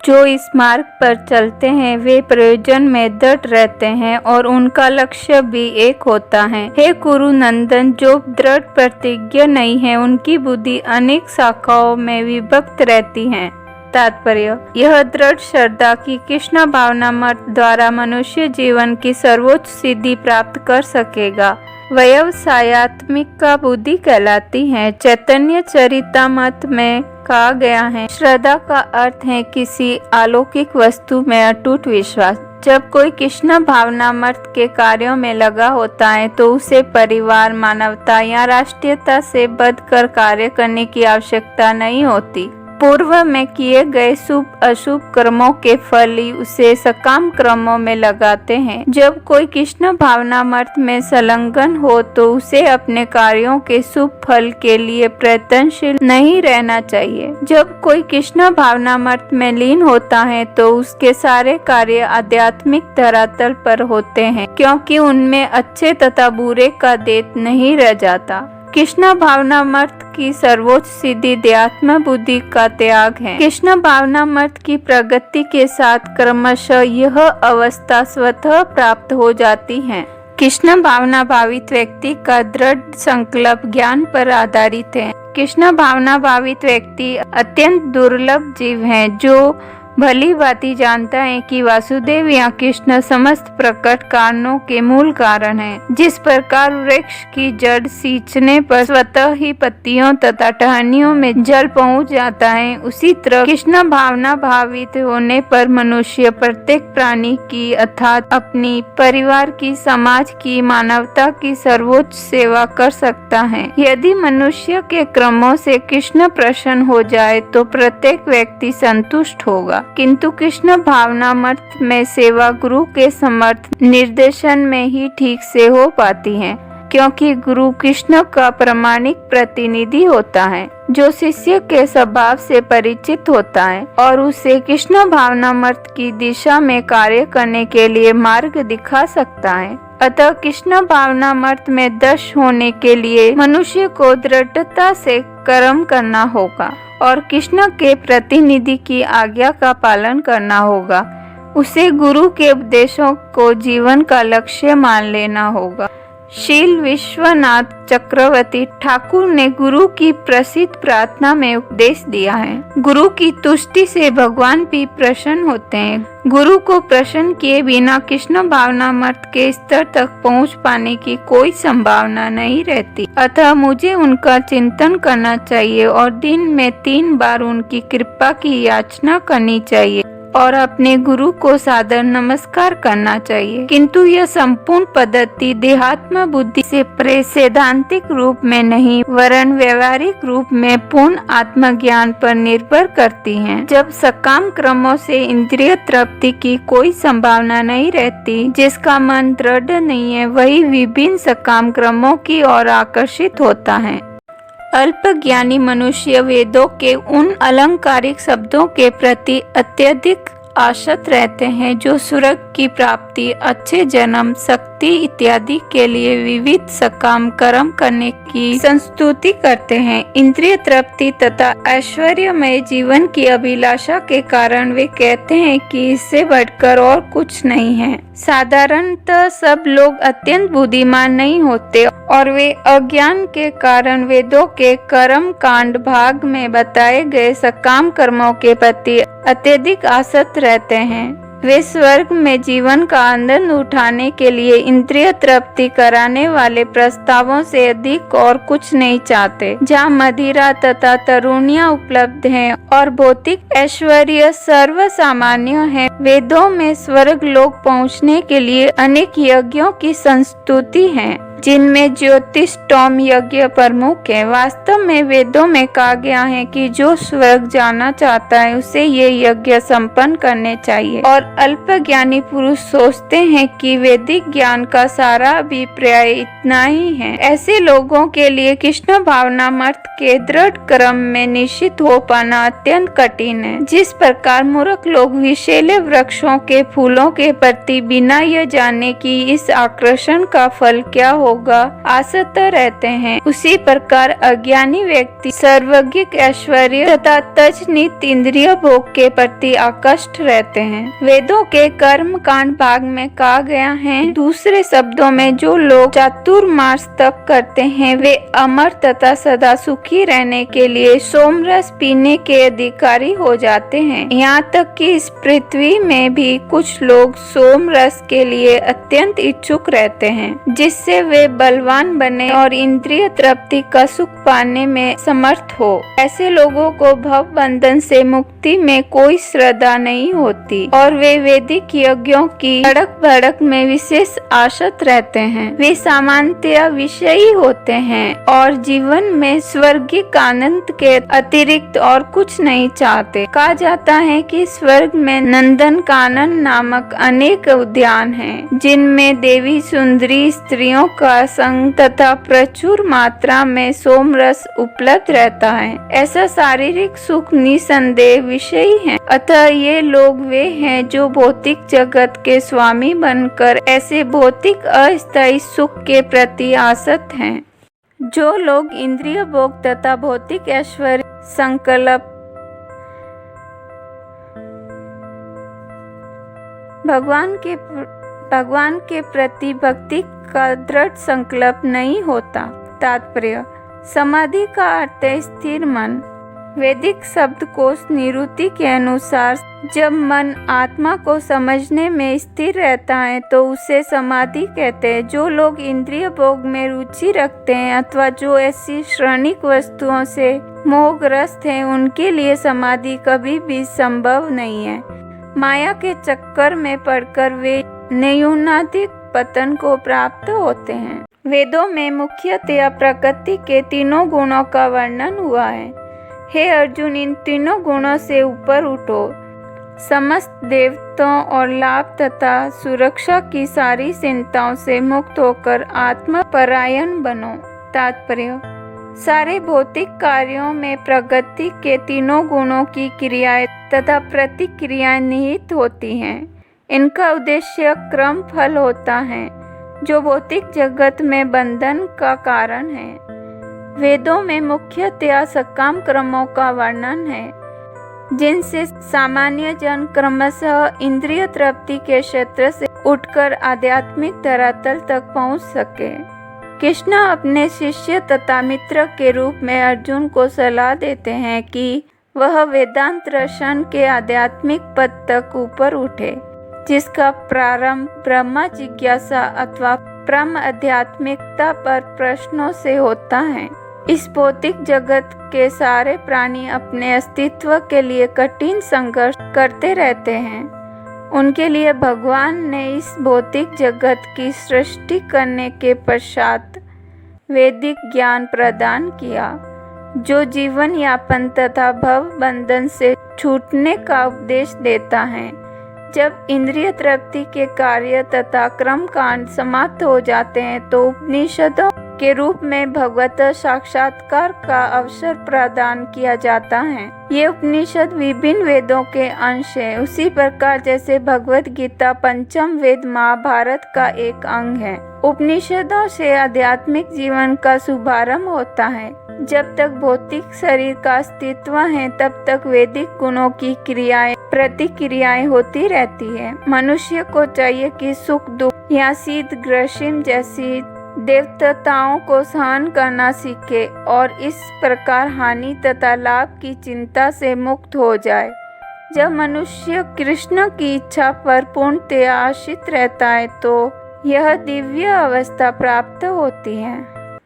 जो इस मार्ग पर चलते हैं वे प्रयोजन में दृढ़ रहते हैं और उनका लक्ष्य भी एक होता है। हे कुरु नंदन, जो दृढ़ प्रतिज्ञ नहीं है उनकी बुद्धि अनेक शाखाओं में विभक्त रहती है। तात्पर्य: यह दृढ़ श्रद्धा की कृष्ण भावनामृत द्वारा मनुष्य जीवन की सर्वोच्च सिद्धि प्राप्त कर सकेगा। व्यवसायत्मिका बुद्धि कहलाती है। चैतन्य चरितामृत में कहा गया है, श्रद्धा का अर्थ है किसी अलौकिक वस्तु में अटूट विश्वास। जब कोई कृष्ण भावनामृत के कार्यों में लगा होता है तो उसे परिवार, मानवता या राष्ट्रीयता से बढ़कर कार्य करने की आवश्यकता नहीं होती। पूर्व में किए गए शुभ अशुभ कर्मों के फल ही उसे सकाम कर्मों में लगाते हैं। जब कोई कृष्ण भावनामृत में संलग्न हो तो उसे अपने कार्यों के शुभ फल के लिए प्रयत्नशील नहीं रहना चाहिए। जब कोई कृष्ण भावनामृत में लीन होता है तो उसके सारे कार्य आध्यात्मिक धरातल पर होते हैं, क्योंकि उनमें अच्छे तथा बुरे का भेद नहीं रह जाता। कृष्ण भावनामृत की सर्वोच्च सिद्धि देहात्म बुद्धि का त्याग है। कृष्ण भावनामृत की प्रगति के साथ क्रमशः यह अवस्था स्वतः प्राप्त हो जाती है। कृष्ण भावना भावित व्यक्ति का दृढ़ संकल्प ज्ञान पर आधारित है। कृष्ण भावना भावित व्यक्ति अत्यंत दुर्लभ जीव है जो भली भांति जानता है कि वासुदेव या कृष्ण समस्त प्रकट कारणों के मूल कारण हैं। जिस प्रकार वृक्ष की जड़ सींचने पर स्वतः ही पत्तियों तथा टहनियों में जल पहुंच जाता है, उसी तरह कृष्ण भावना भावित होने पर मनुष्य प्रत्येक प्राणी की अर्थात अपनी, परिवार की, समाज की, मानवता की सर्वोच्च सेवा कर सकता है। यदि मनुष्य के क्रमों से कृष्ण प्रसन्न हो जाए तो प्रत्येक व्यक्ति संतुष्ट होगा। किंतु कृष्ण भावनामृत में सेवा गुरु के समर्थ निर्देशन में ही ठीक से हो पाती है, क्योंकि गुरु कृष्ण का प्रामाणिक प्रतिनिधि होता है जो शिष्य के स्वभाव से परिचित होता है और उसे कृष्ण भावनामृत की दिशा में कार्य करने के लिए मार्ग दिखा सकता है। अतः कृष्ण भावनामृत में दृढ़ होने के लिए मनुष्य को दृढ़ता से कर्म करना होगा और कृष्ण के प्रतिनिधि की आज्ञा का पालन करना होगा। उसे गुरु के उपदेशों को जीवन का लक्ष्य मान लेना होगा। शील विश्वनाथ चक्रवर्ती ठाकुर ने गुरु की प्रसिद्ध प्रार्थना में उपदेश दिया है, गुरु की तुष्टि से भगवान भी प्रसन्न होते हैं। गुरु को प्रसन्न किए बिना कृष्ण भावनामृत के स्तर तक पहुंच पाने की कोई संभावना नहीं रहती। अतः मुझे उनका चिंतन करना चाहिए और दिन में 3 बार उनकी कृपा की याचना करनी चाहिए और अपने गुरु को सादर नमस्कार करना चाहिए। किंतु यह संपूर्ण पद्धति देहात्म बुद्धि से सैद्धांतिक रूप में नहीं वरन व्यवहारिक रूप में पूर्ण आत्मज्ञान पर निर्भर करती है। जब सकाम क्रमों से इंद्रिय तृप्ति की कोई संभावना नहीं रहती, जिसका मन दृढ़ नहीं है, वही विभिन्न सकाम क्रमों की ओर आकर्षित होता है। अल्प ज्ञानी मनुष्य वेदों के उन अलंकारिक शब्दों के प्रति अत्यधिक आसक्त रहते हैं जो स्वर्ग की प्राप्ति, अच्छे जन्म, शक्ति इत्यादि के लिए विविध सकाम कर्म करने की संस्तुति करते हैं। इंद्रिय तृप्ति तथा ऐश्वर्यमय जीवन की अभिलाषा के कारण वे कहते हैं कि इससे बढ़कर और कुछ नहीं है। साधारणतः सब लोग अत्यंत बुद्धिमान नहीं होते और वे अज्ञान के कारण वेदों के कर्म कांड भाग में बताए गए सकाम कर्मों के प्रति अत्यधिक आसक्त रहते हैं। वे स्वर्ग में जीवन का आनंद उठाने के लिए इंद्रिय तृप्ति कराने वाले प्रस्तावों से अधिक और कुछ नहीं चाहते। जहाँ मदिरा तथा तरुणियाँ उपलब्ध हैं और भौतिक ऐश्वर्य सर्वसामान्य है, वेदों में स्वर्ग लोक पहुँचने के लिए अनेक यज्ञों की संस्तुति है, जिनमें ज्योतिष्टोम यज्ञ प्रमुख है। वास्तव में वेदों में कहा गया है कि जो स्वर्ग जाना चाहता है उसे ये यज्ञ संपन्न करने चाहिए और अल्प ज्ञानी पुरुष सोचते हैं कि वैदिक ज्ञान का सारा अभिप्राय इतना ही है। ऐसे लोगों के लिए कृष्ण भावनामृत के दृढ़ क्रम में निश्चित हो पाना अत्यंत कठिन है। जिस प्रकार मूर्ख लोग विषैले वृक्षों के फूलों के प्रति बिना यह जाने कि इस आकर्षण का फल क्या हो होगा आसक्त रहते हैं, उसी प्रकार अज्ञानी व्यक्ति सर्वज्ञ ऐश्वर्य तथा तजनीत इंद्रिय भोग के प्रति आकृष्ट रहते हैं। वेदों के कर्म कांड भाग में कहा गया है, दूसरे शब्दों में जो लोग चातुर्मास तप करते हैं वे अमर तथा सदा सुखी रहने के लिए सोमरस पीने के अधिकारी हो जाते हैं। यहाँ तक कि इस पृथ्वी में भी कुछ लोग सोमरस के लिए अत्यंत इच्छुक रहते हैं, जिससे वे बलवान बने और इंद्रिय तृप्ति का सुख पाने में समर्थ हो। ऐसे लोगों को भव बंधन से मुक्ति में कोई श्रद्धा नहीं होती और वे वैदिक यज्ञों की धड़क भड़क में विशेष आसक्त रहते हैं। वे सामान्यतया विषयी होते हैं और जीवन में स्वर्गिक आनंद के अतिरिक्त और कुछ नहीं चाहते। कहा जाता है कि स्वर्ग में नंदन कानन नामक अनेक उद्यान हैं, जिनमें देवी सुंदरी स्त्रियों का संग तथा प्रचुर मात्रा में सोमरस उपलब्ध रहता है। ऐसा शारीरिक सुख निसंदेह विषयी है, अतः ये लोग वे हैं जो भौतिक जगत के स्वामी बनकर ऐसे भौतिक अस्थायी सुख के प्रति आसक्त हैं। जो लोग इंद्रिय भोग तथा भौतिक ऐश्वर्य संकल्प भगवान के प्रति भक्ति का दृढ़ संकल्प नहीं होता। तात्पर्य: समाधि का अर्थ है स्थिर मन। वैदिक शब्दकोश निरुक्ति के अनुसार जब मन आत्मा को समझने में स्थिर रहता है तो उसे समाधि कहते हैं। जो लोग इंद्रिय भोग में रुचि रखते हैं अथवा जो ऐसी क्षणिक वस्तुओं से मोहग्रस्त हैं, उनके लिए समाधि कभी भी संभव नहीं है। माया के चक्कर में पड़कर वे न्यूनाधिक पतन को प्राप्त होते हैं। वेदों में मुख्यतया प्रकृति के तीनों गुणों का वर्णन हुआ है। हे अर्जुन, इन तीनों गुणों से ऊपर उठो, समस्त देवताओं और लाभ तथा सुरक्षा की सारी चिंताओं से मुक्त होकर आत्मपरायण बनो। तात्पर्य: सारे भौतिक कार्यों में प्रकृति के तीनों गुणों की क्रियाएं तथा प्रतिक्रियाएं निहित होती हैं। इनका उद्देश्य क्रम फल होता है, जो भौतिक जगत में बंधन का कारण है। वेदों में मुख्यतया सकाम क्रमों का वर्णन है, जिनसे सामान्य जन क्रमशः इंद्रिय तृप्ति के क्षेत्र से उठकर आध्यात्मिक धरातल तक पहुंच सके। कृष्ण अपने शिष्य तथा मित्र के रूप में अर्जुन को सलाह देते हैं कि वह वेदांत दर्शन के आध्यात्मिक पद तक ऊपर उठे, जिसका प्रारंभ ब्रह्म जिज्ञासा अथवा परम आध्यात्मिकता पर प्रश्नों से होता है। इस भौतिक जगत के सारे प्राणी अपने अस्तित्व के लिए कठिन संघर्ष करते रहते हैं। उनके लिए भगवान ने इस भौतिक जगत की सृष्टि करने के पश्चात वैदिक ज्ञान प्रदान किया, जो जीवन यापन तथा भव बंधन से छूटने का उपदेश देता है। जब इंद्रिय तृप्ति के कार्य तथा कर्म कांड समाप्त हो जाते हैं तो उपनिषदों के रूप में भगवत साक्षात्कार का अवसर प्रदान किया जाता है। ये उपनिषद विभिन्न वेदों के अंश है, उसी प्रकार जैसे भगवत गीता पंचम वेद महाभारत का एक अंग है। उपनिषदों से आध्यात्मिक जीवन का शुभारंभ होता है। जब तक भौतिक शरीर का अस्तित्व है तब तक वैदिक गुणों की क्रियाएं प्रतिक्रियाएं होती रहती है। मनुष्य को चाहिए कि सुख दुख या शीत ग्रीष्म जैसी देवताओं को सहन करना सीखे और इस प्रकार हानि तथा लाभ की चिंता से मुक्त हो जाए। जब मनुष्य कृष्ण की इच्छा पर पूर्णतया आश्रित रहता है तो यह दिव्य अवस्था प्राप्त होती है।